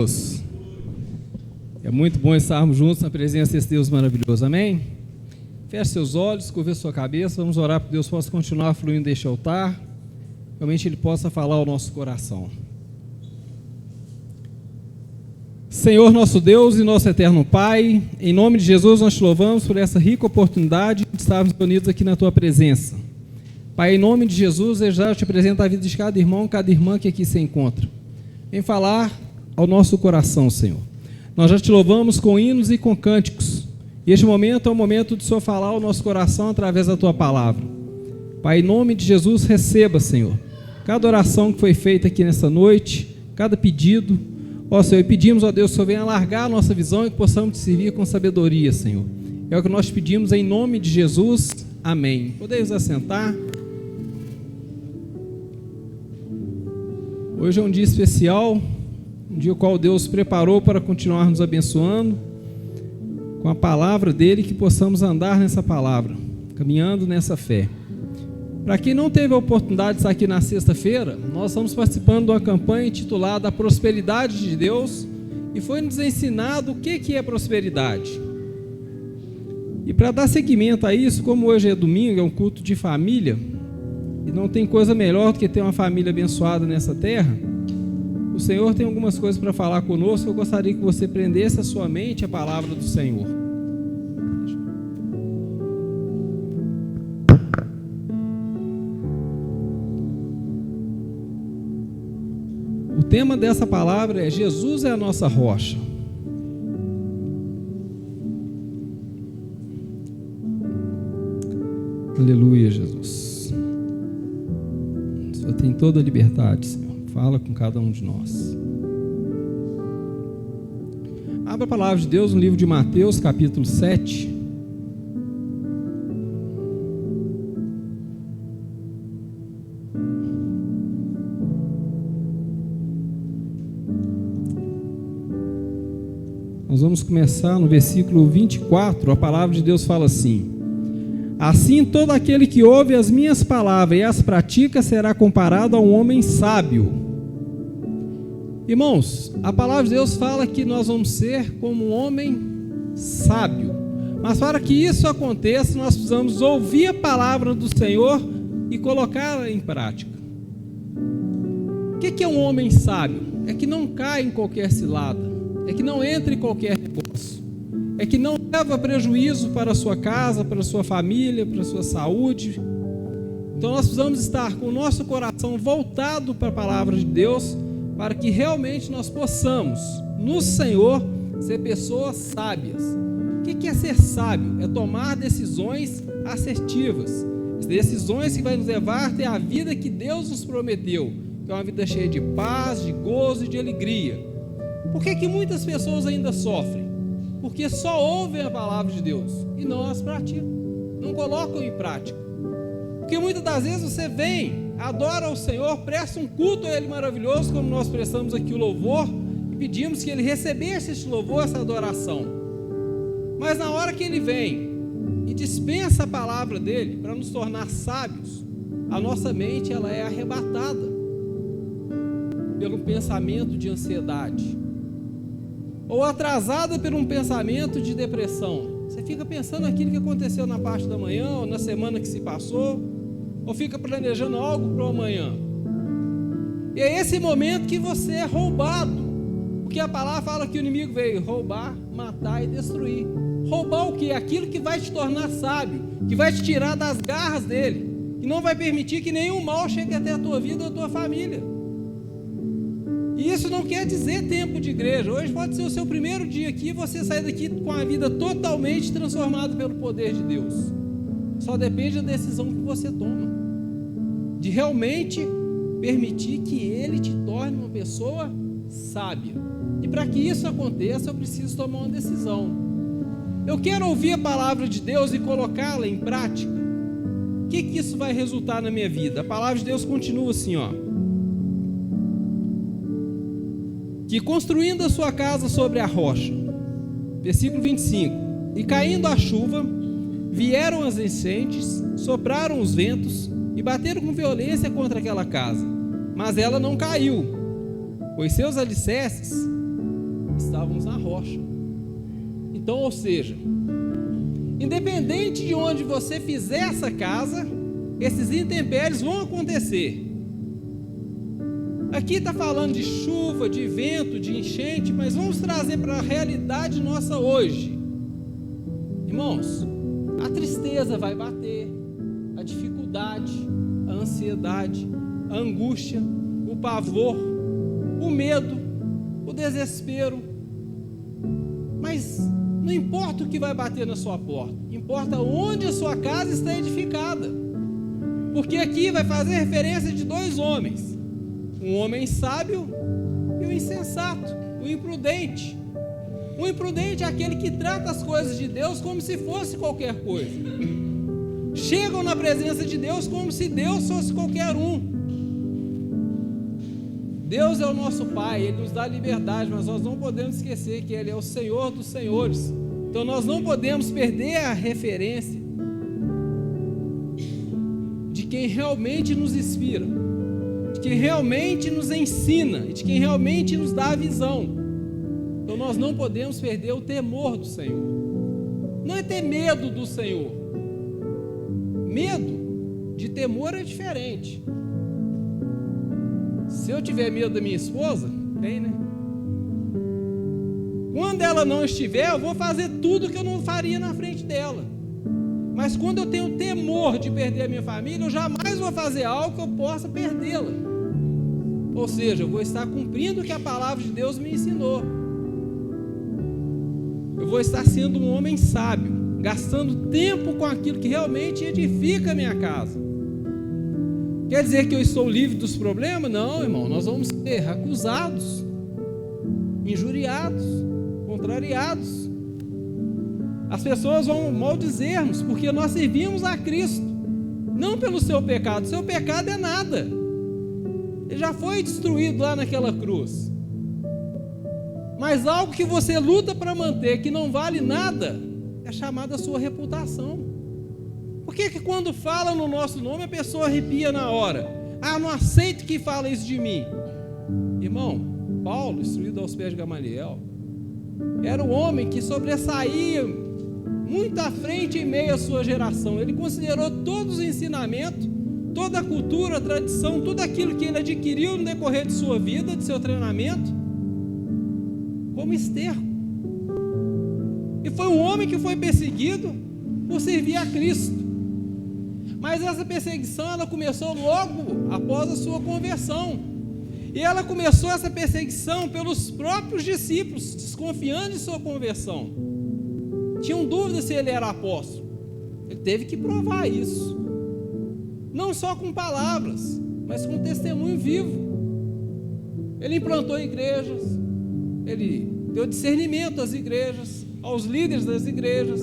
Deus. É muito bom estarmos juntos na presença desse Deus maravilhoso, amém? Feche seus olhos, curva sua cabeça, vamos orar para que Deus possa continuar fluindo deste altar, realmente Ele possa falar ao nosso coração. Senhor nosso Deus e nosso eterno Pai, em nome de Jesus nós te louvamos por essa rica oportunidade de estarmos unidos aqui na Tua presença. Pai, em nome de Jesus, eu já te apresento a vida de cada irmão, cada irmã que aqui se encontra. Vem falar ao nosso coração, Senhor. Nós já te louvamos com hinos e com cânticos. E este momento é o momento de Senhor falar ao nosso coração através da Tua palavra. Pai, em nome de Jesus, receba, Senhor, cada oração que foi feita aqui nessa noite, cada pedido. Ó Senhor, e pedimos, ó Deus, que o Senhor venha alargar a nossa visão e que possamos te servir com sabedoria, Senhor. É o que nós pedimos em nome de Jesus. Amém. Podemos assentar. Hoje é um dia especial, um dia o qual Deus preparou para continuar nos abençoando com a palavra dEle, que possamos andar nessa palavra, caminhando nessa fé. Para quem não teve a oportunidade de estar aqui na sexta-feira, nós estamos participando de uma campanha intitulada A Prosperidade de Deus, e foi nos ensinado o que é prosperidade. E para dar seguimento a isso, como hoje é domingo, é um culto de família, e não tem coisa melhor do que ter uma família abençoada nessa terra, o Senhor tem algumas coisas para falar conosco. Eu gostaria que você prendesse a sua mente à palavra do Senhor. O tema dessa palavra é: Jesus é a nossa rocha. Aleluia, Jesus. O Senhor tem toda a liberdade, Senhor. Fala com cada um de nós. Abra a palavra de Deus no livro de Mateus, capítulo 7. Nós vamos começar no versículo 24. A palavra de Deus fala assim: assim todo aquele que ouve as minhas palavras e as pratica será comparado a um homem sábio. Irmãos, a palavra de Deus fala que nós vamos ser como um homem sábio. Mas para que isso aconteça, nós precisamos ouvir a palavra do Senhor e colocá-la em prática. O que é um homem sábio? É que não cai em qualquer cilada, é que não entra em qualquer negócio, é que não leva prejuízo para a sua casa, para a sua família, para a sua saúde. Então nós precisamos estar com o nosso coração voltado para a palavra de Deus, para que realmente nós possamos, no Senhor, ser pessoas sábias. O que é ser sábio? É tomar decisões assertivas, decisões que vai nos levar a ter a vida que Deus nos prometeu, que é uma vida cheia de paz, de gozo e de alegria. Por que muitas pessoas ainda sofrem? Porque só ouvem a palavra de Deus e não as praticam, não colocam em prática. Porque muitas das vezes você vem, adora ao Senhor, presta um culto a Ele maravilhoso, como nós prestamos aqui o louvor, e pedimos que Ele recebesse esse louvor, essa adoração. Mas na hora que Ele vem e dispensa a palavra dEle para nos tornar sábios, a nossa mente ela é arrebatada pelo pensamento de ansiedade, ou atrasada por um pensamento de depressão. Você fica pensando aquilo que aconteceu na parte da manhã, ou na semana que se passou, ou fica planejando algo para o amanhã. E é esse momento que você é roubado, porque a palavra fala que o inimigo veio roubar, matar e destruir. Roubar o quê? Aquilo que vai te tornar sábio, que vai te tirar das garras dele, e não vai permitir que nenhum mal chegue até a tua vida ou a tua família. E isso não quer dizer tempo de igreja. Hoje pode ser o seu primeiro dia aqui e você sair daqui com a vida totalmente transformada pelo poder de Deus. Só depende da decisão que você toma, de realmente permitir que Ele te torne uma pessoa sábia. E para que isso aconteça, eu preciso tomar uma decisão. Eu quero ouvir a palavra de Deus e colocá-la em prática. O que isso vai resultar na minha vida? A palavra de Deus continua assim, ó: que construindo a sua casa sobre a rocha, versículo 25, e caindo a chuva, vieram as enchentes, sopraram os ventos e bateram com violência contra aquela casa, mas ela não caiu, pois seus alicerces estávamos na rocha. Então, ou seja, independente de onde você fizer essa casa, esses intempéries vão acontecer. Aqui está falando de chuva, de vento, de enchente, mas vamos trazer para a realidade nossa hoje. Irmãos, a tristeza vai bater, a dificuldade, a ansiedade, a angústia, o pavor, o medo, o desespero. Mas não importa o que vai bater na sua porta, importa onde a sua casa está edificada. Porque aqui vai fazer referência de dois homens: um homem sábio e um insensato, o imprudente. O imprudente é aquele que trata as coisas de Deus como se fosse qualquer coisa. Chegam na presença de Deus como se Deus fosse qualquer um. Deus é o nosso Pai, Ele nos dá liberdade, mas nós não podemos esquecer que Ele é o Senhor dos senhores. Então nós não podemos perder a referência de quem realmente nos inspira, de quem realmente nos ensina e de quem realmente nos dá a visão. Então nós não podemos perder o temor do Senhor. Não é ter medo do Senhor. Medo de temor é diferente. Se eu tiver medo da minha esposa, tem, né? Quando ela não estiver, eu vou fazer tudo que eu não faria na frente dela. Mas quando eu tenho temor de perder a minha família, eu jamais vou fazer algo que eu possa perdê-la. Ou seja, eu vou estar cumprindo o que a palavra de Deus me ensinou. Eu vou estar sendo um homem sábio, gastando tempo com aquilo que realmente edifica a minha casa. Quer dizer que eu estou livre dos problemas? Não, irmão, nós vamos ser acusados, injuriados, contrariados. As pessoas vão maldizer-nos, porque nós servimos a Cristo, não pelo seu pecado. Seu pecado é nada, ele já foi destruído lá naquela cruz. Mas algo que você luta para manter, que não vale nada, é chamada a sua reputação. Por que quando fala no nosso nome, a pessoa arrepia na hora? Ah, não aceito que fala isso de mim. Irmão, Paulo, instruído aos pés de Gamaliel, era o homem que sobressaía muito à frente em meio à sua geração. Ele considerou todos os ensinamentos, toda a cultura, a tradição, tudo aquilo que ele adquiriu no decorrer de sua vida, de seu treinamento, como esterco. E foi um homem que foi perseguido por servir a Cristo. Mas essa perseguição, ela começou logo após a sua conversão. E ela começou essa perseguição pelos próprios discípulos, desconfiando de sua conversão. Tinham dúvida se ele era apóstolo. Ele teve que provar isso. Não só com palavras, mas com testemunho vivo. Ele implantou igrejas, ele deu discernimento às igrejas, aos líderes das igrejas.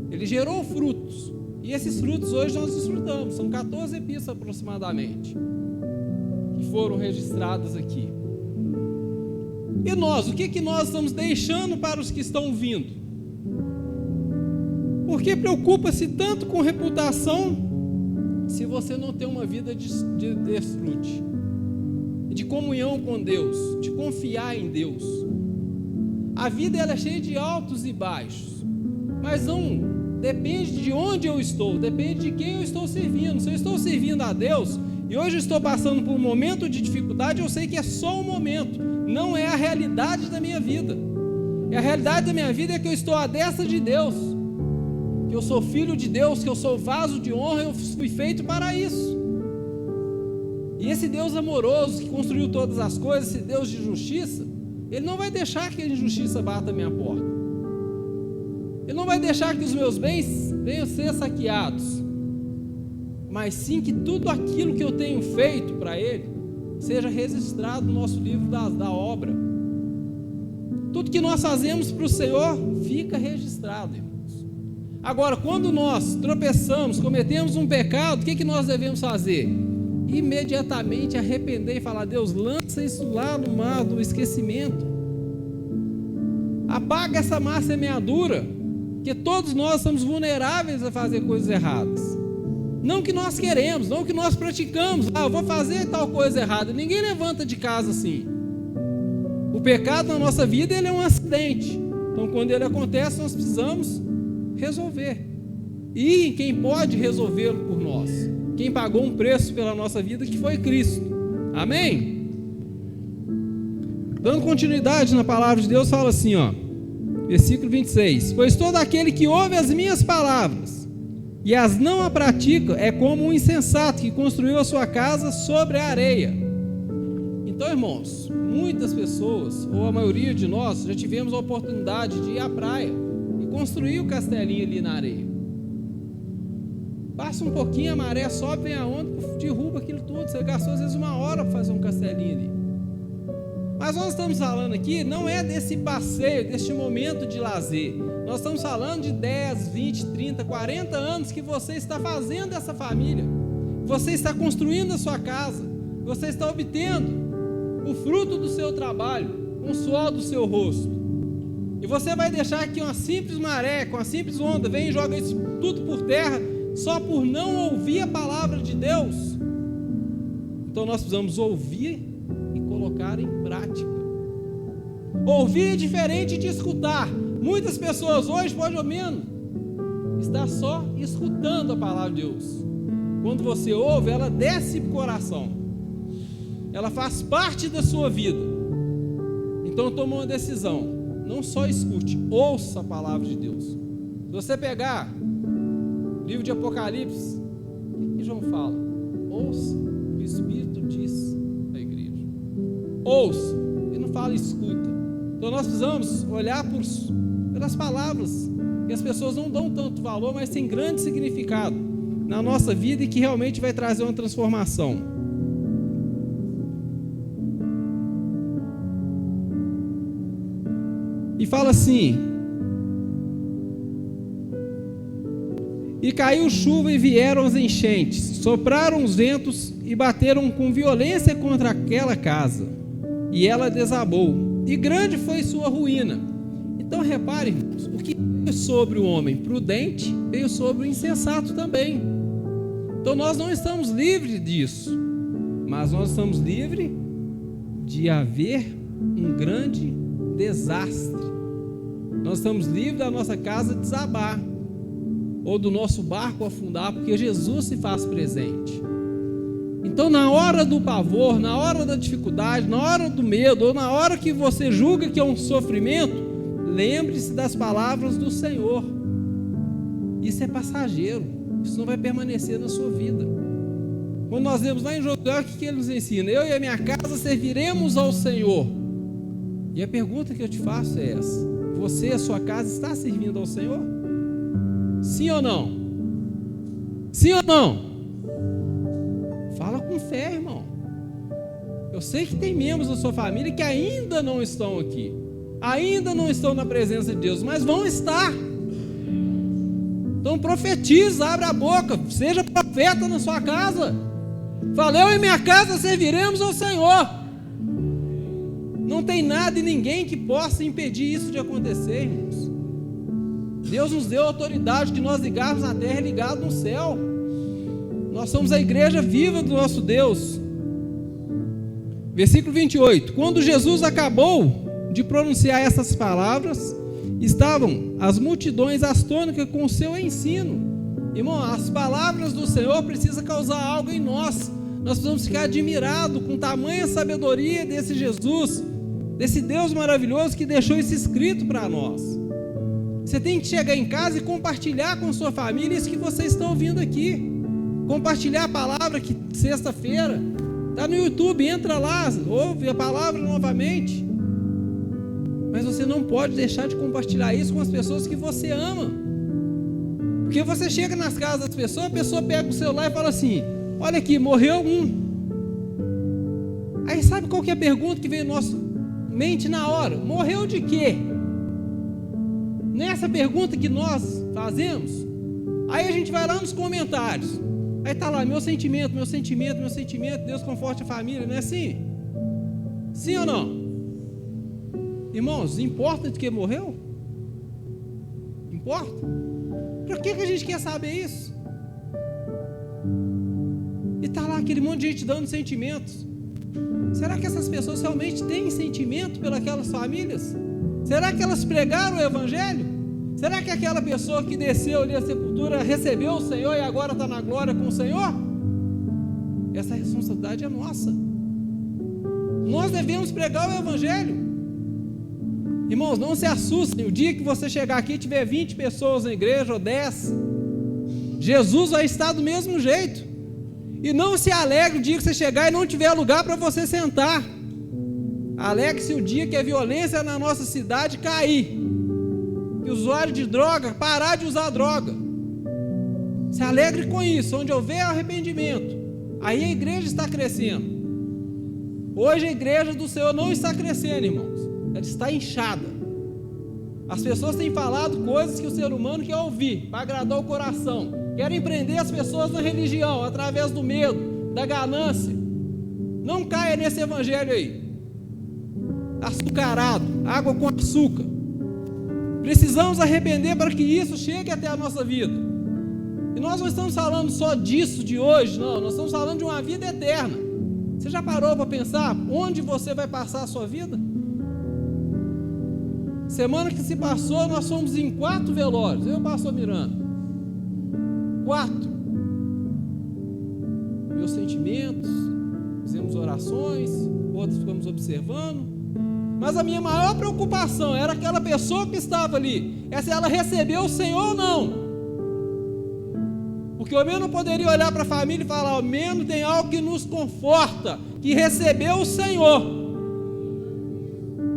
Ele gerou frutos. E esses frutos hoje nós desfrutamos. São 14 epístolas aproximadamente que foram registradas aqui. E nós, o que nós estamos deixando para os que estão vindo? Porque preocupa-se tanto com reputação se você não tem uma vida de desfrute, de comunhão com Deus, de confiar em Deus. A vida ela é cheia de altos e baixos, mas não depende de onde eu estou, depende de quem eu estou servindo. Se eu estou servindo a Deus e hoje eu estou passando por um momento de dificuldade, eu sei que é só um momento, não é a realidade da minha vida. E a realidade da minha vida é que eu estou à destra de Deus, que eu sou filho de Deus, que eu sou vaso de honra, eu fui feito para isso. E esse Deus amoroso que construiu todas as coisas, esse Deus de justiça, Ele não vai deixar que a injustiça bata a minha porta. Ele não vai deixar que os meus bens venham ser saqueados, mas sim que tudo aquilo que eu tenho feito para Ele seja registrado no nosso livro da obra. Tudo que nós fazemos para o Senhor fica registrado, irmãos. Agora, quando nós tropeçamos, cometemos um pecado, o que nós devemos fazer? Imediatamente arrepender e falar: Deus, lança isso lá no mar do esquecimento. Apaga essa má semeadura, porque todos nós somos vulneráveis a fazer coisas erradas. Não que nós queremos, não que nós praticamos. Eu vou fazer tal coisa errada. Ninguém levanta de casa assim. O pecado na nossa vida, ele é um acidente. Então, quando ele acontece, nós precisamos resolver. E quem pode resolvê-lo por nós? Quem pagou um preço pela nossa vida, que foi Cristo. Amém? Dando continuidade na palavra de Deus, fala assim, ó, versículo 26. Pois todo aquele que ouve as minhas palavras e as não pratica é como um insensato que construiu a sua casa sobre a areia. Então, irmãos, muitas pessoas, ou a maioria de nós, já tivemos a oportunidade de ir à praia e construir o castelinho ali na areia. Passa um pouquinho, a maré sobe, vem a onda, derruba aquilo tudo. Você gastou às vezes 1 hora para fazer um castelinho ali. Mas nós estamos falando aqui, não é desse passeio, deste momento de lazer. Nós estamos falando de 10, 20, 30, 40 anos que você está fazendo essa família. Você está construindo a sua casa. Você está obtendo o fruto do seu trabalho, com o suor do seu rosto. E você vai deixar que uma simples maré, com uma simples onda, vem e joga isso tudo por terra, só por não ouvir a palavra de Deus? Então nós precisamos ouvir e colocar em prática. Ouvir é diferente de escutar. Muitas pessoas hoje, pode ou menos, está só escutando a palavra de Deus. Quando você ouve, ela desce para o coração. Ela faz parte da sua vida. Então toma uma decisão. Não só escute, ouça a palavra de Deus. Se você pegar livro de Apocalipse, o que João fala? Ouça o que o Espírito diz à igreja. Ouça, ele não fala escuta. Então nós precisamos olhar pelas palavras, que as pessoas não dão tanto valor, mas tem grande significado na nossa vida e que realmente vai trazer uma transformação. E fala assim: e caiu chuva e vieram as enchentes, sopraram os ventos e bateram com violência contra aquela casa, e ela desabou, e grande foi sua ruína. Então repare, irmãos, o que veio sobre o homem prudente, veio sobre o insensato também. Então nós não estamos livres disso, mas nós estamos livres de haver um grande desastre. Nós estamos livres da nossa casa desabar, ou do nosso barco afundar, porque Jesus se faz presente. Então, na hora do pavor, na hora da dificuldade, na hora do medo, ou na hora que você julga que é um sofrimento, lembre-se das palavras do Senhor. Isso é passageiro, isso não vai permanecer na sua vida. Quando nós lemos lá em Josué, o que ele nos ensina? Eu e a minha casa serviremos ao Senhor. E a pergunta que eu te faço é essa: você e a sua casa está servindo ao Senhor? Sim ou não? Sim ou não? Fala com fé, irmão. Eu sei que tem membros da sua família que ainda não estão aqui, ainda não estão na presença de Deus, mas vão estar. Então profetiza, abre a boca, seja profeta na sua casa. Fala: eu e minha casa serviremos ao Senhor. Não tem nada e ninguém que possa impedir isso de acontecer, irmãos. Deus nos deu a autoridade de nós ligarmos na terra e ligado no céu. Nós somos a igreja viva do nosso Deus. Versículo 28. Quando Jesus acabou de pronunciar essas palavras, estavam as multidões astônicas com o seu ensino. Irmão, as palavras do Senhor precisam causar algo em nós. Nós precisamos ficar admirados com tamanha sabedoria desse Jesus, desse Deus maravilhoso que deixou isso escrito para nós. Você tem que chegar em casa e compartilhar com a sua família isso que vocês estão ouvindo aqui. Compartilhar a palavra que sexta-feira está no YouTube, entra lá, ouve a palavra novamente. Mas você não pode deixar de compartilhar isso com as pessoas que você ama. Porque você chega nas casas das pessoas, a pessoa pega o celular e fala assim: olha aqui, morreu um. Aí sabe qual que é a pergunta que veio na nossa mente na hora? Morreu de quê? Nessa pergunta que nós fazemos, aí a gente vai lá nos comentários, aí está lá: meu sentimento, Deus conforte a família. Não é assim? Sim ou não? Irmãos, importa de que morreu? Importa? Por que a gente quer saber isso? E está lá aquele monte de gente dando sentimentos. Será que essas pessoas realmente têm sentimento pelas famílias? Será que elas pregaram o Evangelho? Será que aquela pessoa que desceu ali à sepultura recebeu o Senhor e agora está na glória com o Senhor? Essa responsabilidade é nossa. Nós devemos pregar o Evangelho. Irmãos, não se assustem. O dia que você chegar aqui e tiver 20 pessoas na igreja ou 10, Jesus vai estar do mesmo jeito. E não se alegre o dia que você chegar e não tiver lugar para você sentar. Alegre-se o dia que a violência na nossa cidade cair, que o usuário de droga parar de usar droga. Se alegre com isso. Onde houver arrependimento, aí a igreja está crescendo. Hoje a igreja do Senhor não está crescendo, irmãos. Ela está inchada. As pessoas têm falado coisas que o ser humano quer ouvir, para agradar o coração. Querem prender as pessoas na religião, através do medo, da ganância. Não caia nesse evangelho aí. Açucarado, água com açúcar. Precisamos arrepender para que isso chegue até a nossa vida. E nós não estamos falando só disso de hoje, não. Nós estamos falando de uma vida eterna. Você já parou para pensar onde você vai passar a sua vida? Semana que se passou, nós fomos em 4 velórios. Eu e o pastor Miranda. 4. Meus sentimentos, fizemos orações, outros ficamos observando. Mas a minha maior preocupação era aquela pessoa que estava ali, é se ela recebeu o Senhor ou não. Porque o meu não poderia olhar para a família e falar: ao menos tem algo que nos conforta, que recebeu o Senhor.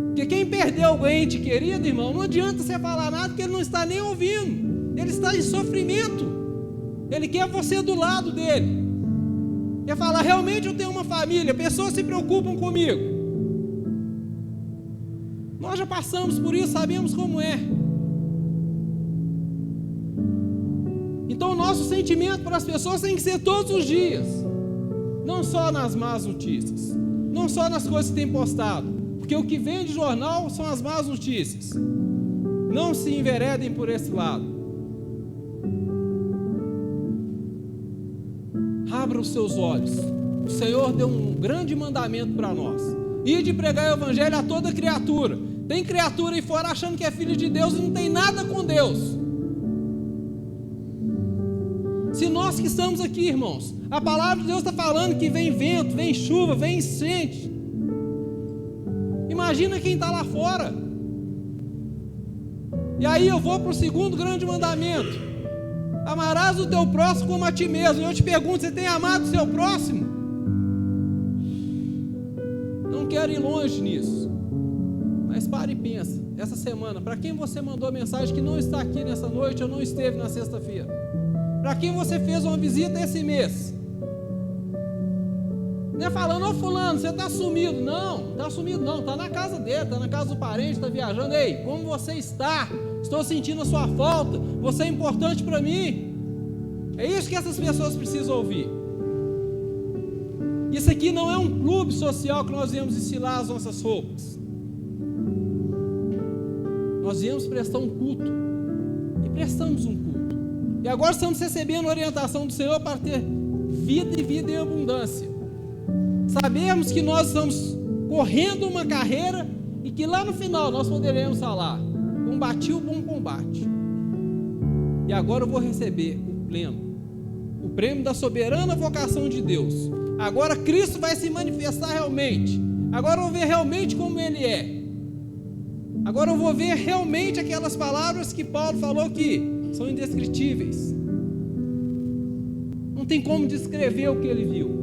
Porque quem perdeu o ente querido, irmão, não adianta você falar nada, porque ele não está nem ouvindo. Ele está em sofrimento. Ele quer você do lado dele. Quer falar: realmente eu tenho uma família, pessoas se preocupam comigo. Nós já passamos por isso, sabemos como é. Então o nosso sentimento para as pessoas tem que ser todos os dias. Não só nas más notícias, não só nas coisas que tem postado. Porque o que vem de jornal são as más notícias. Não se enveredem por esse lado. Abra os seus olhos. O Senhor deu um grande mandamento para nós: ide pregar o evangelho a toda criatura. Tem criatura aí fora achando que é filho de Deus e não tem nada com Deus. Se nós que estamos aqui, irmãos, a palavra de Deus está falando que vem vento, vem chuva, vem enchente. Imagina quem está lá fora. E aí eu vou para o segundo grande mandamento: amarás o teu próximo como a ti mesmo. E eu te pergunto: você tem amado o seu próximo? Não quero ir longe nisso, mas pare e pensa. Essa semana, para quem você mandou mensagem que não está aqui nessa noite ou não esteve na sexta-feira? Para quem você fez uma visita esse mês? Não é falando: ô fulano, você está sumido. Não está sumido não, está na casa dele, está na casa do parente, está viajando. Ei, como você está? Estou sentindo a sua falta, você é importante para mim. É isso que essas pessoas precisam ouvir. Isso aqui não é um clube social que nós viemos estilar as nossas roupas. Nós viemos prestar um culto, e prestamos um culto. E agora estamos recebendo a orientação do Senhor para ter vida e vida em abundância. Sabemos que nós estamos correndo uma carreira e que lá no final nós poderemos falar: combati o bom combate. E agora eu vou receber o prêmio da soberana vocação de Deus. Agora Cristo vai se manifestar realmente. Agora eu vou ver realmente como Ele é. Agora eu vou ver realmente aquelas palavras que Paulo falou que são indescritíveis. Não tem como descrever o que ele viu.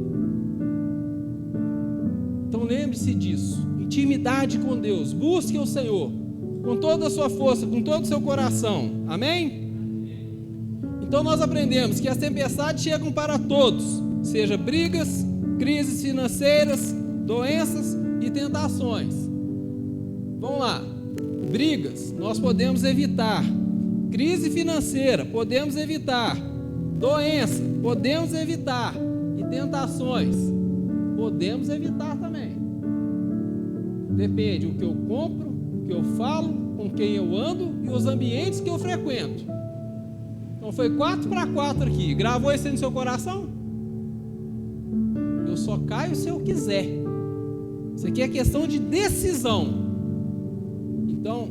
Então lembre-se disso. Intimidade com Deus. Busque o Senhor com toda a sua força, com todo o seu coração. Amém? Então nós aprendemos que as tempestades chegam para todos, seja brigas, crises financeiras, doenças e tentações. Vamos lá. Brigas nós podemos evitar. Crise financeira podemos evitar. Doença podemos evitar. E tentações podemos evitar também. Depende do que eu compro, o que eu falo, com quem eu ando e os ambientes que eu frequento. Então foi 4x4 aqui. Gravou isso aí no seu coração? Eu só caio se eu quiser. Isso aqui é questão de decisão. Então,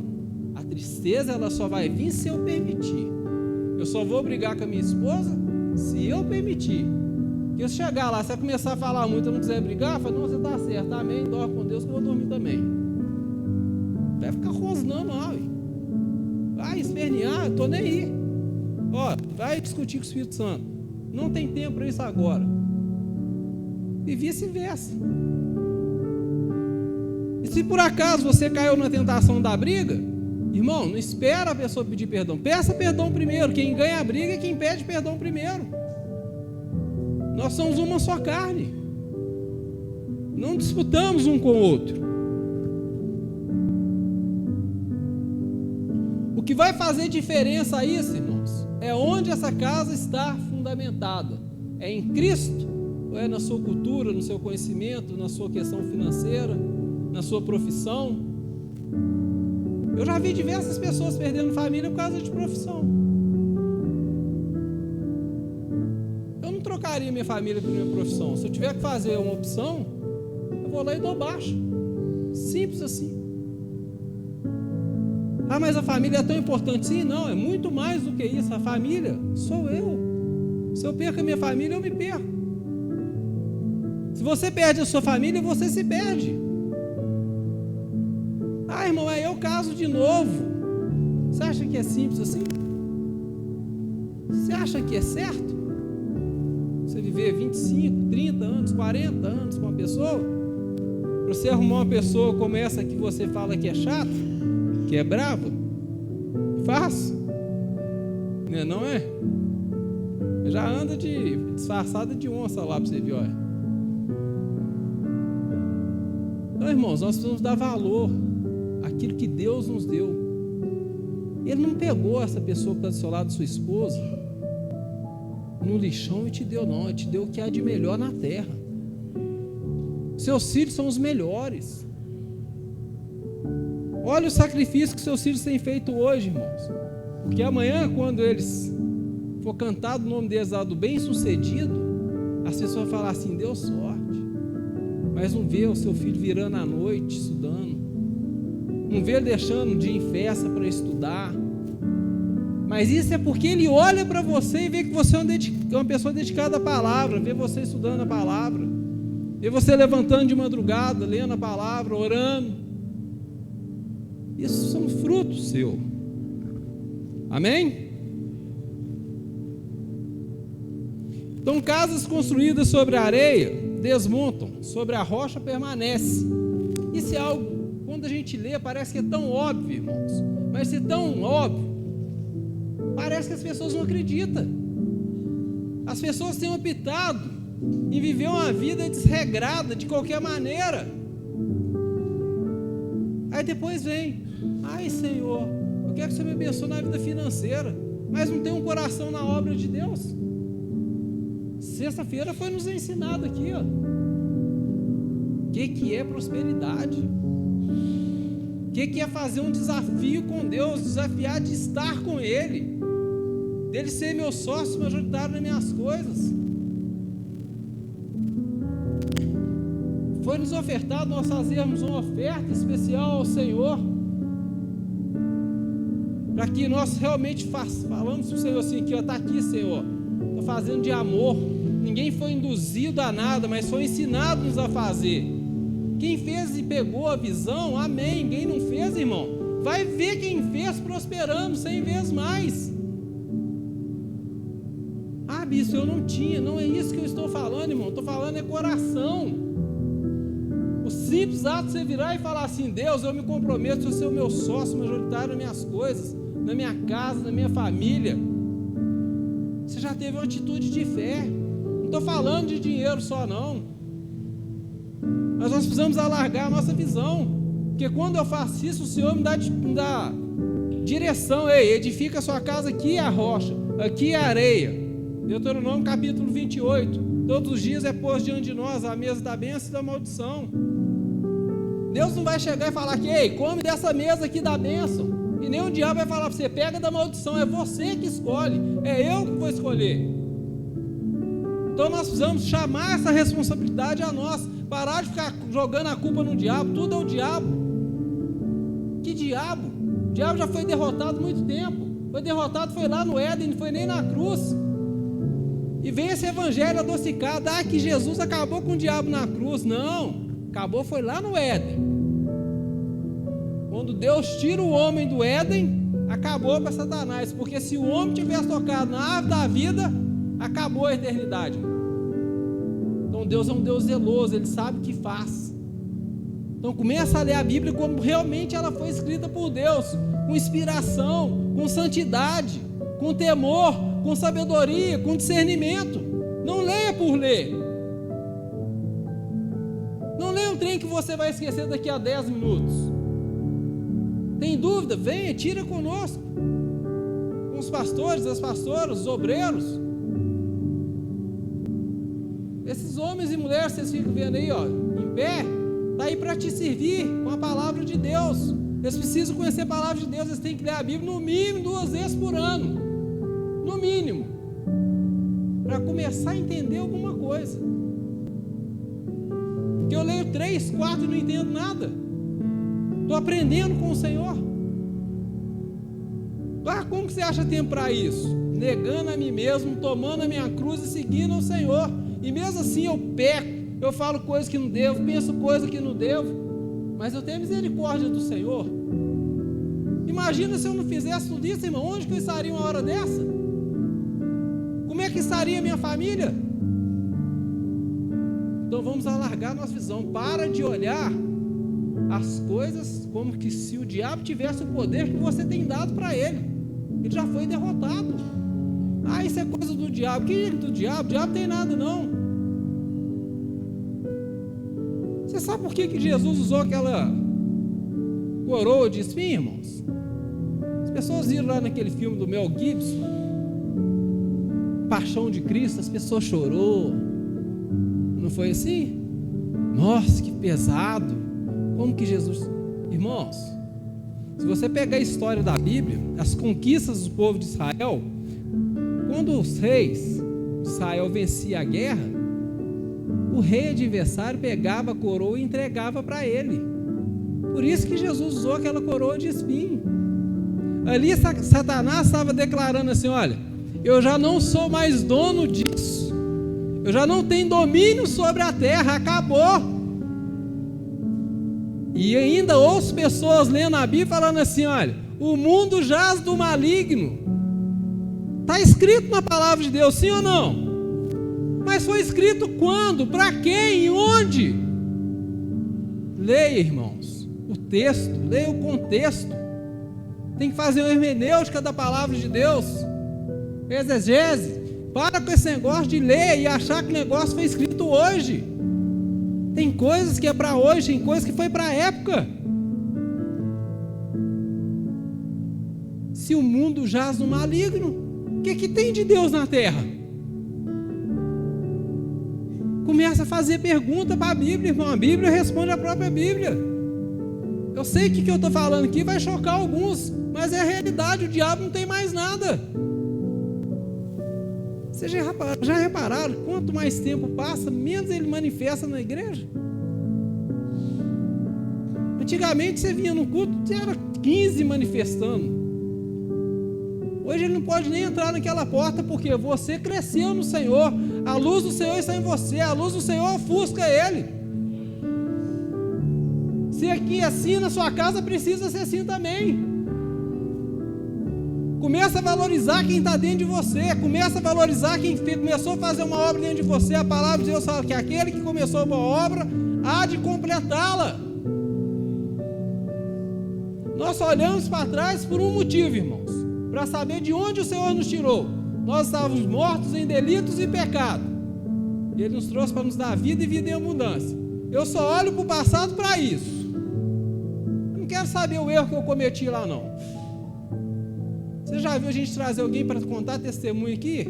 a tristeza ela só vai vir se eu permitir. Eu só vou brigar com a minha esposa se eu permitir. Porque se chegar lá, se eu começar a falar muito e não quiser brigar, fala, não, você está certo, amém, dorme com Deus que eu vou dormir também. Vai ficar rosnando lá, vai espernear, eu estou nem aí. Ó, vai discutir com o Espírito Santo. Não tem tempo para isso agora. E vice-versa. E se por acaso você caiu na tentação da briga, irmão, não espera a pessoa pedir perdão. Peça perdão primeiro. Quem ganha a briga é quem pede perdão primeiro. Nós somos uma só carne. Não disputamos um com o outro. O que vai fazer diferença a isso, irmãos, é onde essa casa está fundamentada. É em Cristo? Ou é na sua cultura, no seu conhecimento, na sua questão financeira, na sua profissão? Eu já vi diversas pessoas perdendo família por causa de profissão. Eu não trocaria minha família por minha profissão. Se eu tiver que fazer uma opção, eu vou lá e dou baixo. Simples assim. Ah, mas a família é tão importante? Sim, não, é muito mais do que isso. A família sou eu. Se eu perco a minha família, eu me perco. Se você perde a sua família, você se perde. Ah, irmão, aí eu caso de novo. Você acha que é simples assim? Você acha que é certo? Você viver 25, 30 anos, 40 anos com uma pessoa? Para você arrumar uma pessoa como essa que você fala que é chata, que é brava? Fácil? Não é? Já anda de disfarçada de onça lá para você ver, olha. Então, irmãos, nós precisamos dar valor àquilo que Deus nos deu. Ele não pegou essa pessoa que está do seu lado, sua esposa, no lixão e te deu, não. Ele te deu o que há de melhor na terra. Seus filhos são os melhores. Olha o sacrifício que seus filhos têm feito hoje, irmãos. Porque amanhã, quando eles for cantado o nome deles lá do bem-sucedido, as pessoas vão falar assim, deu sorte. Mas não vê o seu filho virando à noite, estudando. Não vê ele deixando um dia em festa para estudar. Mas isso é porque ele olha para você e vê que você é uma pessoa dedicada à palavra, vê você estudando a palavra, vê você levantando de madrugada, lendo a palavra, orando. Isso são frutos seus. Amém? Então, casas construídas sobre a areia desmontam, sobre a rocha permanece. Isso é algo, quando a gente lê, parece que é tão óbvio, irmãos. Mas se é tão óbvio, parece que as pessoas não acreditam. As pessoas têm optado em viver uma vida desregrada de qualquer maneira. Aí depois vem, ai Senhor, eu quero que você me abençoe na vida financeira, mas não tem um coração na obra de Deus. Sexta-feira foi nos ensinado aqui, ó, o que é prosperidade, o que é fazer um desafio com Deus, desafiar de estar com Ele, dele ser meu sócio majoritário nas minhas coisas. Foi nos ofertado nós fazermos uma oferta especial ao Senhor, para que nós realmente falamos para o Senhor assim, que está aqui, Senhor, estou fazendo de amor. Ninguém foi induzido a nada, mas foi ensinado-nos a fazer. Quem fez e pegou a visão, amém. Quem não fez, irmão, vai ver quem fez prosperando 100 vezes mais. Ah, bispo, eu não tinha. Não é isso que eu estou falando, irmão. Estou falando é coração. O simples ato de você virar e falar assim, Deus, eu me comprometo a ser o meu sócio majoritário nas minhas coisas, na minha casa, na minha família. Você já teve uma atitude de fé. Não estou falando de dinheiro só não, mas nós precisamos alargar a nossa visão, porque quando eu faço isso, o Senhor me dá direção. Ei, edifica a sua casa, aqui é a rocha, aqui é a areia. Deuteronômio capítulo 28, todos os dias é posto diante de nós a mesa da bênção e da maldição. Deus não vai chegar e falar que, ei, come dessa mesa aqui da bênção, e nem o diabo vai falar para você, pega da maldição. É você que escolhe, é eu que vou escolher. Então nós precisamos chamar essa responsabilidade a nós. Parar de ficar jogando a culpa no diabo. Tudo é o diabo. Que diabo? O diabo já foi derrotado há muito tempo. Foi derrotado, foi lá no Éden, não foi nem na cruz. E vem esse evangelho adocicado, que Jesus acabou com o diabo na cruz. Não, acabou foi lá no Éden. Quando Deus tira o homem do Éden, acabou para Satanás. Porque se o homem tivesse tocado na árvore da vida, acabou a eternidade. Então Deus é um Deus zeloso, Ele sabe o que faz. Então começa a ler a Bíblia como realmente ela foi escrita por Deus, com inspiração, com santidade, com temor, com sabedoria, com discernimento. Não leia por ler. Não leia um trem que você vai esquecer daqui a 10 minutos. Tem dúvida? Venha, tira conosco. Com os pastores, as pastoras, os obreiros. Esses homens e mulheres, vocês ficam vendo aí, ó, em pé, está aí para te servir com a palavra de Deus. Eles precisam conhecer a palavra de Deus, eles têm que ler a Bíblia no mínimo 2 vezes por ano. No mínimo. Para começar a entender alguma coisa. Porque eu leio 3, 4 e não entendo nada. Estou aprendendo com o Senhor. Como que você acha tempo para isso? Negando a mim mesmo, tomando a minha cruz e seguindo ao Senhor. E mesmo assim eu peco, eu falo coisas que não devo, penso coisas que não devo, mas eu tenho misericórdia do Senhor. Imagina se eu não fizesse tudo isso, irmão, onde que eu estaria uma hora dessa? Como é que estaria a minha família? Então vamos alargar nossa visão. Para de olhar as coisas como que se o diabo tivesse o poder que você tem dado para ele. Ele já foi derrotado. Isso é coisa do diabo. Que é do diabo? O diabo tem nada não. Você sabe por que Jesus usou aquela coroa de espinho, irmãos? As pessoas viram lá naquele filme do Mel Gibson, Paixão de Cristo, as pessoas chorou. Não foi assim? Nossa, que pesado. Como que Jesus... Irmãos, se você pegar a história da Bíblia, as conquistas do povo de Israel, quando os reis de Israel venciam a guerra, o rei adversário pegava a coroa e entregava para ele. Por isso que Jesus usou aquela coroa de espinho. Ali Satanás estava declarando assim: olha, eu já não sou mais dono disso, eu já não tenho domínio sobre a terra, acabou. E ainda ouço pessoas lendo a Bíblia falando assim: olha, o mundo jaz do maligno. Está escrito na palavra de Deus, sim ou não? Mas foi escrito quando? Para quem? Onde? Leia, irmãos, o texto, leia o contexto. Tem que fazer uma hermenêutica da palavra de Deus, exegese. Para com esse negócio de ler e achar que o negócio foi escrito hoje. Tem coisas que é para hoje, tem coisas que foi para a época. Se o mundo jaz no maligno, o que tem de Deus na terra? Começa a fazer pergunta para a Bíblia, irmão. A Bíblia responde a própria Bíblia. Eu sei que o que eu estou falando aqui vai chocar alguns, mas é a realidade. O diabo não tem mais nada. Vocês já repararam? Quanto mais tempo passa, menos ele manifesta na igreja. Antigamente você vinha no culto, era 15 manifestando. Hoje ele não pode nem entrar naquela porta, porque você cresceu no Senhor, a luz do Senhor está em você, a luz do Senhor ofusca ele. Se aqui é assim na sua casa, precisa ser assim também. Começa a valorizar quem está dentro de você, começa a valorizar quem começou a fazer uma obra dentro de você. A palavra de Deus fala que aquele que começou uma obra há de completá-la. Nós só olhamos para trás por um motivo, irmãos, para saber de onde o Senhor nos tirou. Nós estávamos mortos em delitos e pecado, e Ele nos trouxe para nos dar vida e vida em abundância. Eu só olho para o passado para isso. Eu não quero saber o erro que eu cometi lá não. Você já viu a gente trazer alguém para contar testemunho aqui?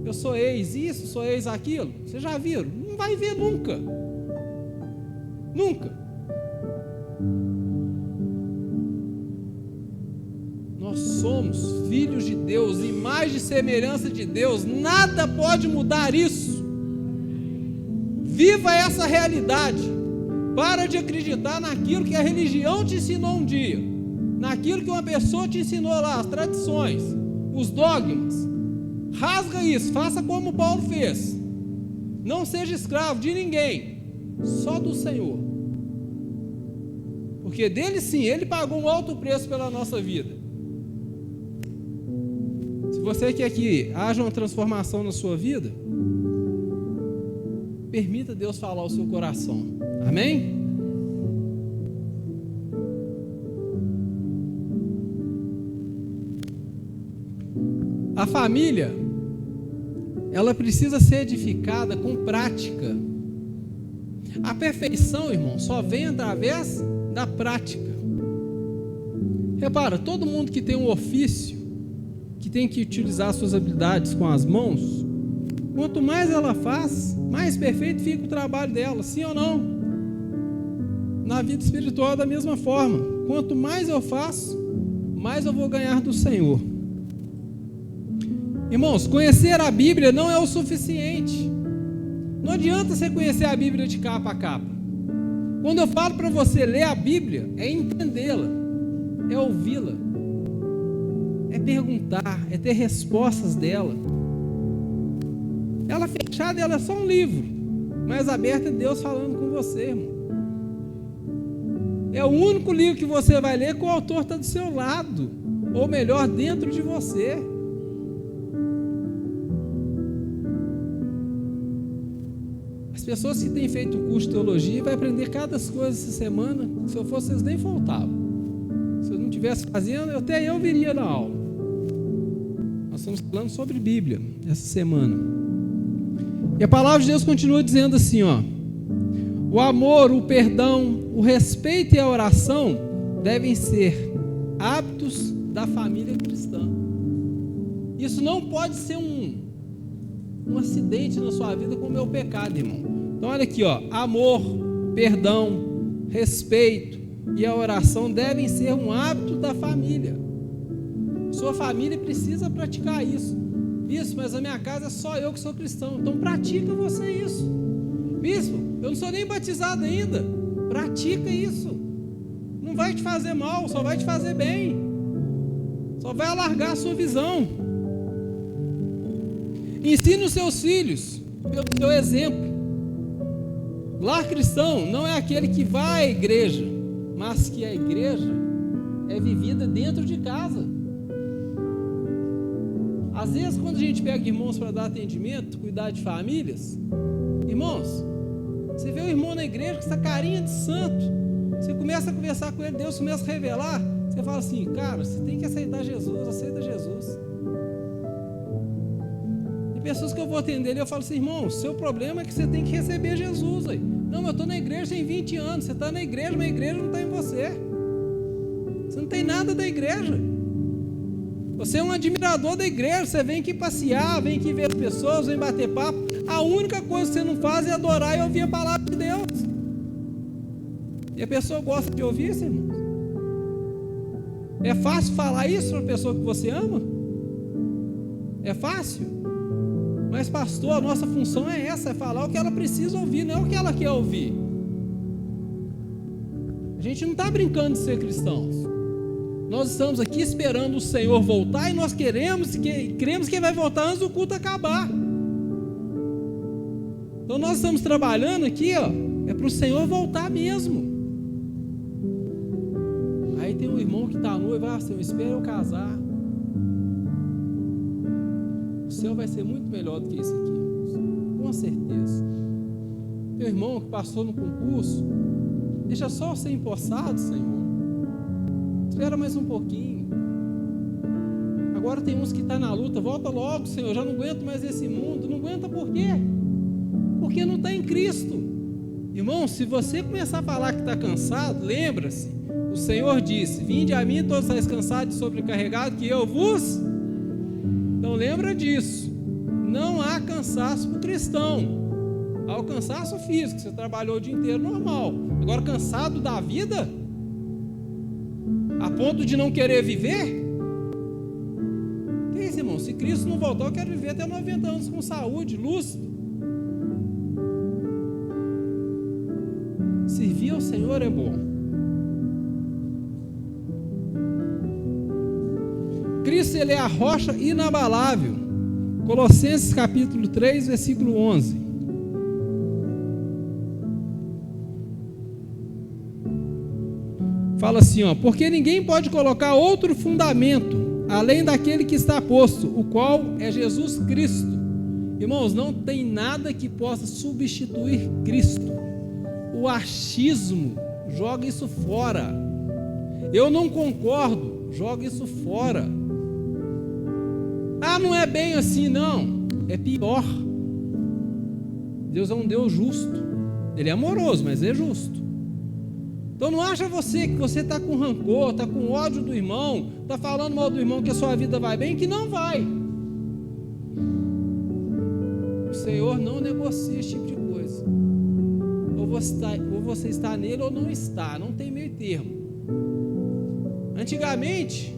Eu sou ex isso, sou ex aquilo. Vocês já viram? Não vai ver nunca. Nunca. Nós somos filhos de Deus, imagem e semelhança de Deus. Nada pode mudar isso. Viva essa realidade. Para de acreditar naquilo que a religião te ensinou um dia, naquilo que uma pessoa te ensinou lá, as tradições, os dogmas. Rasga isso, faça como Paulo fez. Não seja escravo de ninguém, só do Senhor. Porque dele sim, ele pagou um alto preço pela nossa vida. Se você quer que haja uma transformação na sua vida, permita Deus falar ao seu coração. Amém? A família, ela precisa ser edificada com prática. A perfeição, irmão, só vem através da prática. Repara, todo mundo que tem um ofício, que tem que utilizar suas habilidades com as mãos, quanto mais ela faz, mais perfeito fica o trabalho dela, sim ou não? Na vida espiritual da mesma forma. Quanto mais eu faço, mais eu vou ganhar do Senhor. Irmãos, conhecer a Bíblia não é o suficiente. Não adianta você conhecer a Bíblia de capa a capa. Quando eu falo para você ler a Bíblia, é entendê-la, é ouvi-la, é perguntar, é ter respostas dela. Ela fechada, ela é só um livro, mas aberta é Deus falando com você, irmão. É o único livro que você vai ler que o autor está do seu lado, ou melhor, dentro de você. As pessoas que têm feito o curso de teologia vai aprender cada coisa essa semana. Se eu fosse, vocês nem faltavam. Se eu não estivesse fazendo, até eu viria na aula. Nós estamos falando sobre Bíblia essa semana. E a palavra de Deus continua dizendo assim, ó: o amor, o perdão, o respeito e a oração devem ser hábitos da família cristã. Isso não pode ser um acidente na sua vida como é o pecado, irmão. Então olha aqui, ó: amor, perdão, respeito e a oração devem ser um hábito da família. Sua família precisa praticar isso. Bispo, mas a minha casa é só eu que sou cristão. Então pratica você isso. Bispo, eu não sou nem batizado ainda. Pratica isso. Não vai te fazer mal, só vai te fazer bem. Só vai alargar a sua visão. Ensine os seus filhos pelo seu exemplo. Lar cristão não é aquele que vai à igreja, mas que a igreja é vivida dentro de casa. Às vezes, quando a gente pega irmãos para dar atendimento, cuidar de famílias, irmãos, você vê o irmão na igreja com essa carinha de santo, você começa a conversar com ele, Deus começa a revelar, você fala assim: cara, você tem que aceitar Jesus, aceita Jesus. Tem pessoas que eu vou atender e eu falo assim: irmão, seu problema é que você tem que receber Jesus aí. Não, mas eu estou na igreja tem 20 anos, você está na igreja, mas a igreja não está em você. Você não tem nada da igreja. Você é um admirador da igreja, você vem aqui passear, vem aqui ver as pessoas, vem bater papo. A única coisa que você não faz é adorar e ouvir a palavra de Deus. E a pessoa gosta de ouvir isso, irmãos? É fácil falar isso para a pessoa que você ama? É fácil? Mas pastor, a nossa função é essa, é falar o que ela precisa ouvir, não é o que ela quer ouvir. A gente não está brincando de ser cristãos. Nós estamos aqui esperando o Senhor voltar e nós cremos que Ele vai voltar antes do culto acabar. Então nós estamos trabalhando aqui, ó, é para o Senhor voltar mesmo. Aí tem um irmão que está noivo, Senhor, espera eu casar. O céu vai ser muito melhor do que isso aqui, irmãos. Com certeza. Tem um irmão que passou no concurso, deixa só ser empossado, Senhor. Espera mais um pouquinho. Agora tem uns que estão na luta. Volta logo, Senhor, já não aguento mais esse mundo. Não aguenta por quê? Porque não está em Cristo. Irmão, se você começar a falar que está cansado, lembra-se, o Senhor disse: vinde a mim todos estáis cansados e sobrecarregados, que eu vos... Então lembra disso. Não há cansaço para o cristão. Há o cansaço físico, você trabalhou o dia inteiro, normal. Agora cansado da vida, a ponto de não querer viver? Que isso, irmão? Se Cristo não voltar, eu quero viver até 90 anos com saúde, lúcido. o Senhor é bom. Cristo, ele é a rocha inabalável. Colossenses capítulo 3, versículo 11. Fala assim, ó: porque ninguém pode colocar outro fundamento além daquele que está posto, o qual é Jesus Cristo. Irmãos, não tem nada que possa substituir Cristo. O achismo, joga isso fora. Eu não concordo, joga isso fora. Ah, não é bem assim, não. É pior. Deus é um Deus justo. Ele é amoroso, mas é justo. Então não acha você que você está com rancor, está com ódio do irmão, está falando mal do irmão que a sua vida vai bem, que não vai. O Senhor não negocia esse tipo de coisa. Ou você está nele ou não está, não tem meio termo. Antigamente,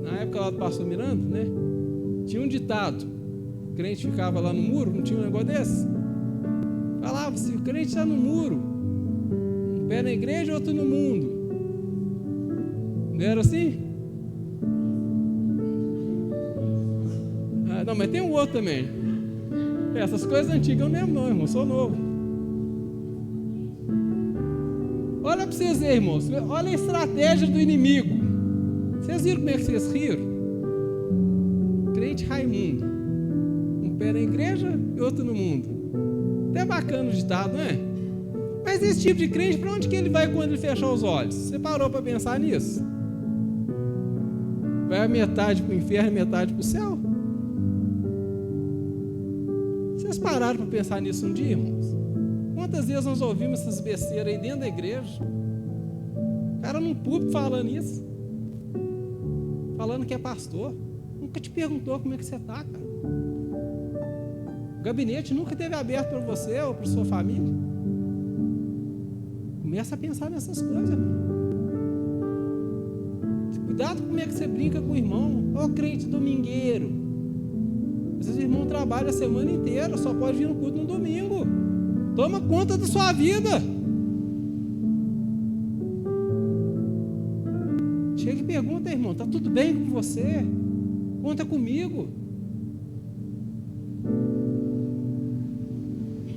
na época lá do pastor Miranda, né, tinha um ditado: o crente ficava lá no muro, não tinha um negócio desse? Falava assim: o crente está no muro, um pé na igreja e outro no mundo. Não era assim? Ah, não, mas tem um outro também. Essas coisas antigas eu não lembro não, irmão, sou novo. Olha para vocês verem, irmãos, olha a estratégia do inimigo. Vocês viram como é que vocês riram? Crente Raimundo, um pé na igreja e outro no mundo. Até bacana o ditado, não é? Mas esse tipo de crente, para onde que ele vai quando ele fechar os olhos? Você parou para pensar nisso? Vai a metade para o inferno e metade para o céu? Vocês pararam para pensar nisso um dia, irmãos? Quantas vezes nós ouvimos essas besteiras aí dentro da igreja? O cara num púlpito falando isso, falando que é pastor. Nunca te perguntou como é que você está, cara. O gabinete nunca esteve aberto para você ou para sua família. Começa a pensar nessas coisas, irmão. Cuidado com como é que você brinca com o irmão. Ó, crente domingueiro. Às vezes o irmão trabalha a semana inteira, só pode vir no culto no domingo. Toma conta da sua vida. Chega e pergunta, irmão: está tudo bem com você? Conta comigo.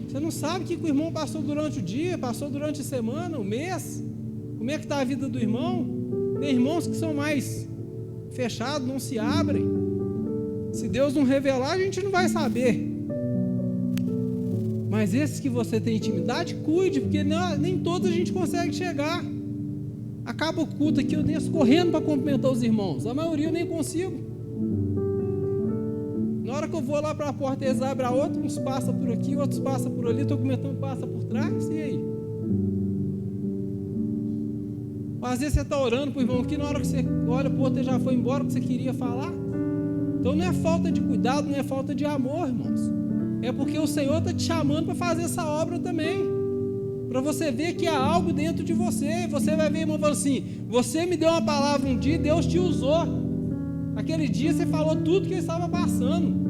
Você não sabe o que o irmão passou durante o dia, passou durante a semana, o mês? Como é que está a vida do irmão? Tem irmãos que são mais fechados, não se abrem. Se Deus não revelar, a gente não vai saber. Mas esses que você tem intimidade, cuide, porque nem todos a gente consegue chegar. Acaba o culto aqui, eu desço correndo para cumprimentar os irmãos. A maioria eu nem consigo. Na hora que eu vou lá para a porta, eles abrem a outra, uns passam por aqui, outros passam por ali, estou comentando, passa por trás, e aí? Às vezes você está orando para o irmão aqui, na hora que você olha para o outro, ele já foi embora, o que você queria falar. Então não é falta de cuidado, não é falta de amor, irmãos. É porque o Senhor está te chamando para fazer essa obra também. Para você ver que há algo dentro de você. Você vai ver, irmão, falando assim: você me deu uma palavra um dia, Deus te usou. Aquele dia você falou tudo que eu estava passando.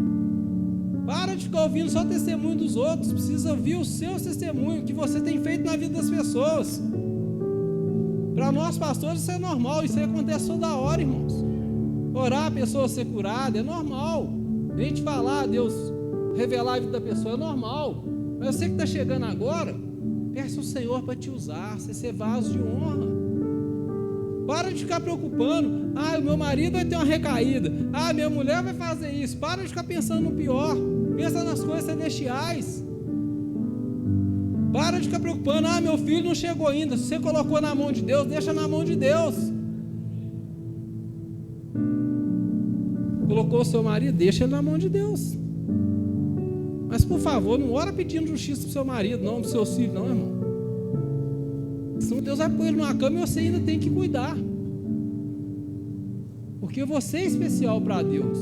Para de ficar ouvindo só o testemunho dos outros. Precisa ouvir o seu testemunho, o que você tem feito na vida das pessoas. Para nós pastores isso é normal. Isso aí acontece toda hora, irmãos. Orar a pessoa ser curada é normal. A gente falar, Deus revelar a vida da pessoa é normal. Mas você que está chegando agora, peça ao Senhor para te usar, você ser vaso de honra. Para de ficar preocupando: ah, o meu marido vai ter uma recaída, ah, minha mulher vai fazer isso. Para de ficar pensando no pior. Pensa nas coisas celestiais. Para de ficar preocupando: ah, meu filho não chegou ainda. Se você colocou na mão de Deus, deixa na mão de Deus. Colocou o seu marido, deixa ele na mão de Deus. Mas por favor, não ora pedindo justiça para o seu marido, não, dos seus filhos, não, irmão. Senão Deus vai pôr ele numa cama e você ainda tem que cuidar. Porque você é especial para Deus.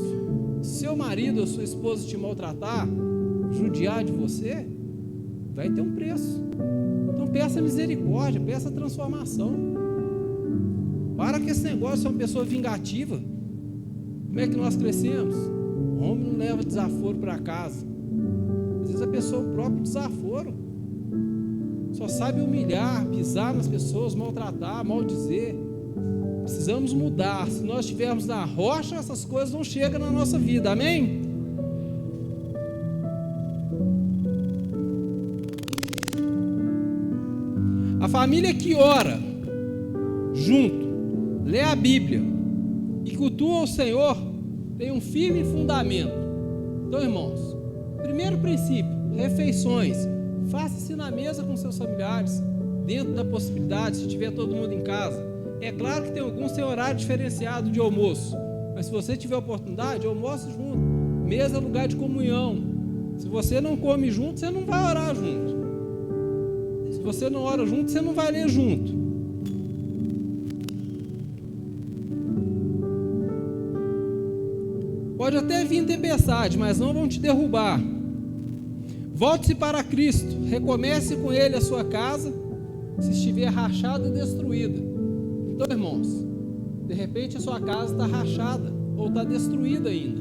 Se seu marido ou sua esposa te maltratar, judiar de você, vai ter um preço. Então peça misericórdia, peça transformação. Para que esse negócio de uma pessoa vingativa. Como é que nós crescemos? O homem não leva desaforo para casa. Às vezes a pessoa é o próprio desaforo. só sabe humilhar, pisar nas pessoas, maltratar, maldizer. Precisamos mudar. Se nós estivermos na rocha, essas coisas não chegam na nossa vida, amém? A família que ora junto, lê a Bíblia e cultua o Senhor, tem um firme fundamento. Então, irmãos, primeiro princípio, refeições. Faça-se na mesa com seus familiares, dentro da possibilidade, se tiver todo mundo em casa. É claro que tem alguns que têm horário diferenciado de almoço, mas se você tiver oportunidade, almoce junto. Mesa é lugar de comunhão. Se você não come junto, você não vai orar junto. Se você não ora junto, você não vai ler junto. Pode até vir tempestade, mas não vão te derrubar. Volte-se para Cristo, recomece com Ele a sua casa, se estiver rachada e destruída. Então, irmãos, de repente a sua casa está rachada ou está destruída ainda.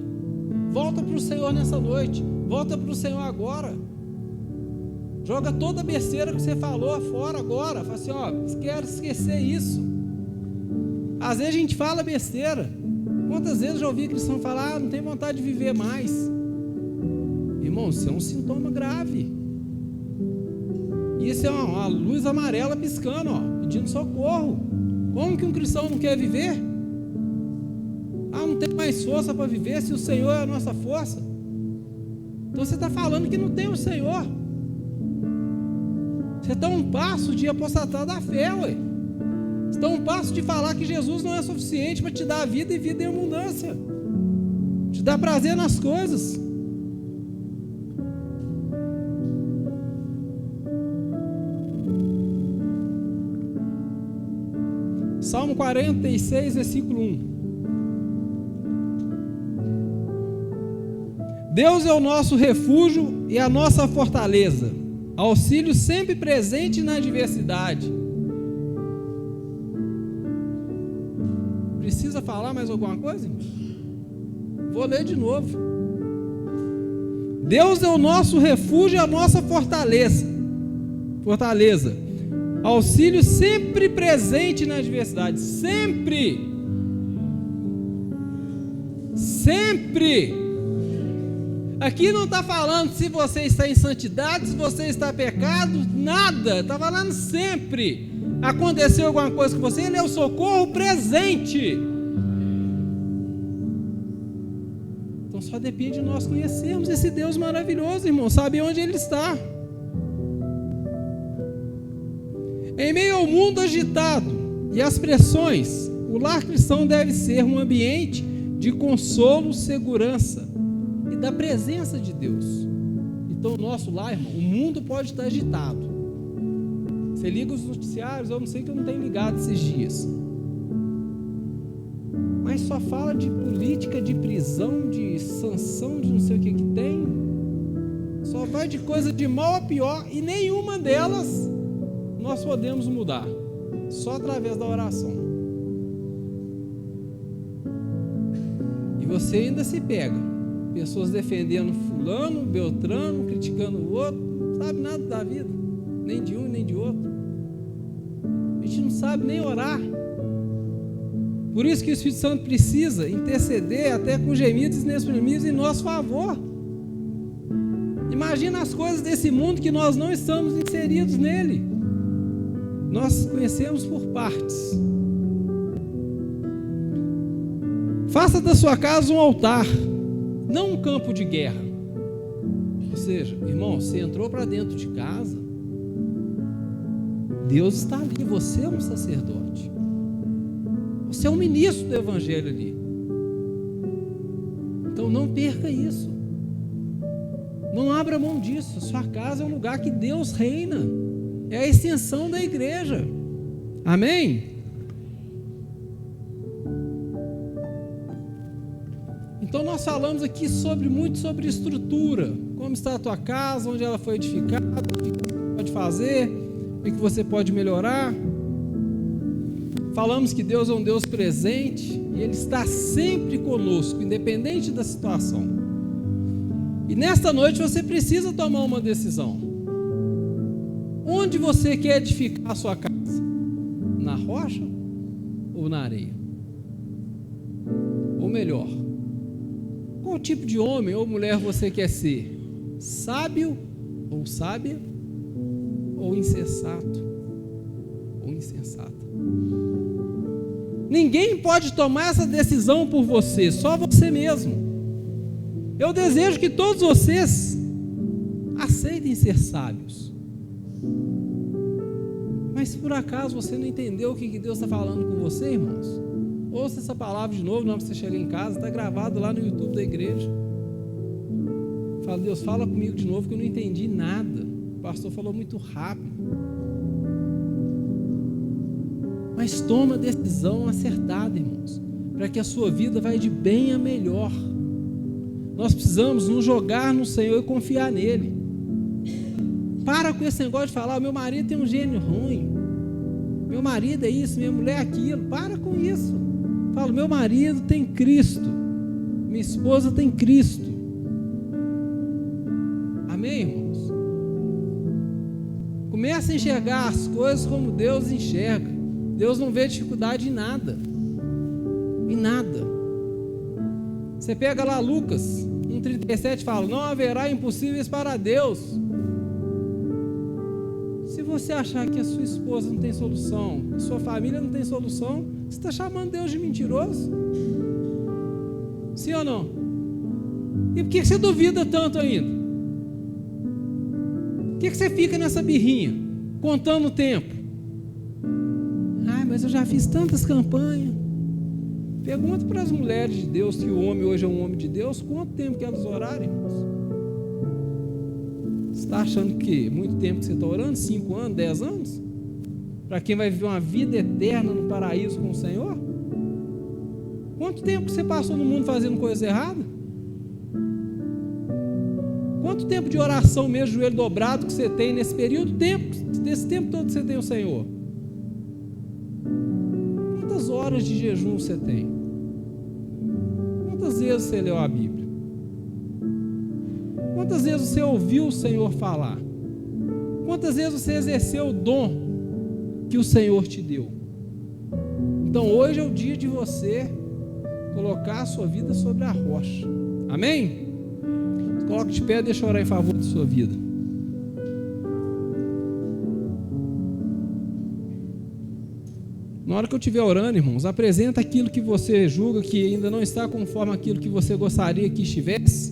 Volta para o Senhor nessa noite, volta para o Senhor agora. Joga toda a besteira que você falou fora agora. Fala assim, quero esquecer isso. Às vezes a gente fala besteira. Quantas vezes eu já ouvi cristão falar, não tem vontade de viver mais. Irmão, isso é um sintoma grave. Isso é uma luz amarela piscando, pedindo socorro. Como que um cristão não quer viver? Não tem mais força para viver se o Senhor é a nossa força. Então você está falando que não tem o Senhor. Você está um passo de apostatar da fé, ué. Você está um passo de falar que Jesus não é suficiente para te dar a vida e vida em abundância. Te dar prazer nas coisas. Salmo 46, versículo 1. Deus é o nosso refúgio e a nossa fortaleza, auxílio sempre presente na adversidade. Precisa falar mais alguma coisa? Vou ler de novo. Deus é o nosso refúgio e a nossa fortaleza, auxílio sempre presente na adversidade. Sempre. Aqui não está falando se você está em santidade, se você está em pecado, nada. Está falando sempre. Aconteceu alguma coisa com você, Ele é o socorro presente. Então só depende de nós conhecermos esse Deus maravilhoso, irmão. Sabe onde Ele está. Em meio ao mundo agitado e às pressões, o lar cristão deve ser um ambiente de consolo, segurança e da presença de Deus. Então o nosso lar, irmão, o mundo pode estar agitado. Você liga os noticiários, eu não sei que eu não tenho ligado esses dias. Mas só fala de política, de prisão, de sanção, de não sei o que tem. Só vai de coisa de mal a pior e nenhuma delas nós podemos mudar, só através da oração. E você ainda se pega, pessoas defendendo fulano, beltrano, criticando o outro, não sabe nada da vida, nem de um nem de outro. A gente não sabe nem orar. Por isso que o Espírito Santo precisa interceder até com gemidos inexprimíveis em nosso favor. Imagina as coisas desse mundo que nós não estamos inseridos nele. Nós conhecemos por partes. Faça da sua casa um altar, não um campo de guerra. Ou seja, irmão, você entrou para dentro de casa, Deus está ali, você é um sacerdote. Você é um ministro do Evangelho ali. Então não perca isso. Não abra mão disso. Sua casa é um lugar que Deus reina. É a extensão da igreja. Amém? Então nós falamos aqui muito sobre estrutura. Como está a tua casa, onde ela foi edificada, o que você pode fazer, o que você pode melhorar. Falamos que Deus é um Deus presente e Ele está sempre conosco, independente da situação. E nesta noite você precisa tomar uma decisão. Onde você quer edificar a sua casa? Na rocha ou na areia? Ou melhor, qual tipo de homem ou mulher você quer ser? Sábio ou sábia? Ou insensato ou insensata? Ninguém pode tomar essa decisão por você, só você mesmo. Eu desejo que todos vocês aceitem ser sábios. Mas se por acaso você não entendeu o que Deus está falando com você, irmãos, ouça essa palavra de novo, na hora que você chegar em casa, está gravado lá no YouTube da igreja. Fala, Deus, fala comigo de novo que eu não entendi nada. O pastor falou muito rápido. Mas toma a decisão acertada, irmãos, para que a sua vida vá de bem a melhor. Nós precisamos nos jogar no Senhor e confiar nele. Para com esse negócio de falar, meu marido tem um gênio ruim, meu marido é isso, minha mulher é aquilo. Para com isso. Fala, meu marido tem Cristo, minha esposa tem Cristo. Amém, irmãos? Comece a enxergar as coisas como Deus enxerga. Deus não vê dificuldade em nada. Em nada. Você pega lá Lucas 1,37 e fala, não haverá impossíveis para Deus. Se você achar que a sua esposa não tem solução, que a sua família não tem solução, você está chamando Deus de mentiroso? Sim ou não? E por que você duvida tanto ainda? Por que você fica nessa birrinha, contando o tempo? Mas eu já fiz tantas campanhas. Pergunta para as mulheres de Deus, que o homem hoje é um homem de Deus, quanto tempo que elas oraram, irmãos? Você está achando que muito tempo que você está orando? 5 anos, 10 anos? Para quem vai viver uma vida eterna no paraíso com o Senhor? Quanto tempo que você passou no mundo fazendo coisa errada? Quanto tempo de oração mesmo, joelho dobrado, que você tem nesse período? Desse tempo todo que você tem o Senhor? Quantas horas de jejum você tem? Quantas vezes você leu a Bíblia? Quantas vezes você ouviu o Senhor falar? Quantas vezes você exerceu o dom que o Senhor te deu? Então hoje é o dia de você colocar a sua vida sobre a rocha. Amém? Coloque de pé e deixa eu orar em favor da sua vida. Na hora que eu estiver orando, irmãos, apresenta aquilo que você julga que ainda não está conforme aquilo que você gostaria que estivesse,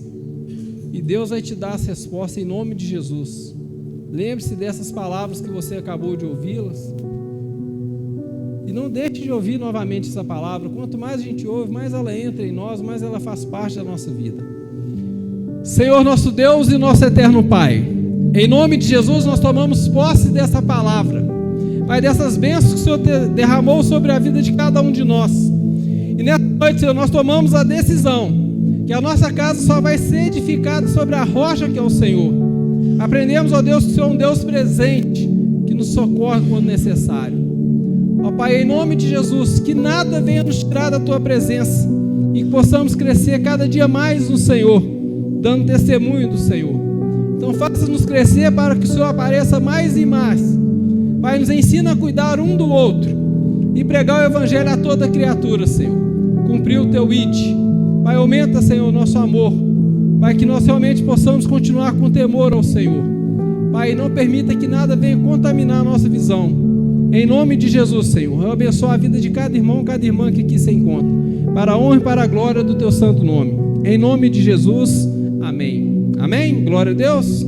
e Deus vai te dar as respostas em nome de Jesus. Lembre-se dessas palavras que você acabou de ouvi-las, e não deixe de ouvir novamente essa palavra. Quanto mais a gente ouve, mais ela entra em nós, mais ela faz parte da nossa vida. Senhor nosso Deus e nosso eterno Pai, em nome de Jesus nós tomamos posse dessa palavra, Pai, dessas bênçãos que o Senhor derramou sobre a vida de cada um de nós. E nessa noite, Senhor, nós tomamos a decisão que a nossa casa só vai ser edificada sobre a rocha que é o Senhor. Aprendemos, ó Deus, que o Senhor é um Deus presente, que nos socorre quando necessário. Ó Pai, em nome de Jesus, que nada venha nos tirar da Tua presença e que possamos crescer cada dia mais no Senhor, dando testemunho do Senhor. Então faça-nos crescer para que o Senhor apareça mais e mais. Pai, nos ensina a cuidar um do outro e pregar o Evangelho a toda criatura, Senhor. Cumprir o Teu ID. Pai, aumenta, Senhor, o nosso amor. Pai, que nós realmente possamos continuar com temor ao Senhor. Pai, não permita que nada venha contaminar a nossa visão. Em nome de Jesus, Senhor, eu abençoo a vida de cada irmão, cada irmã que aqui se encontra, para a honra e para a glória do Teu santo nome. Em nome de Jesus, amém. Amém? Glória a Deus.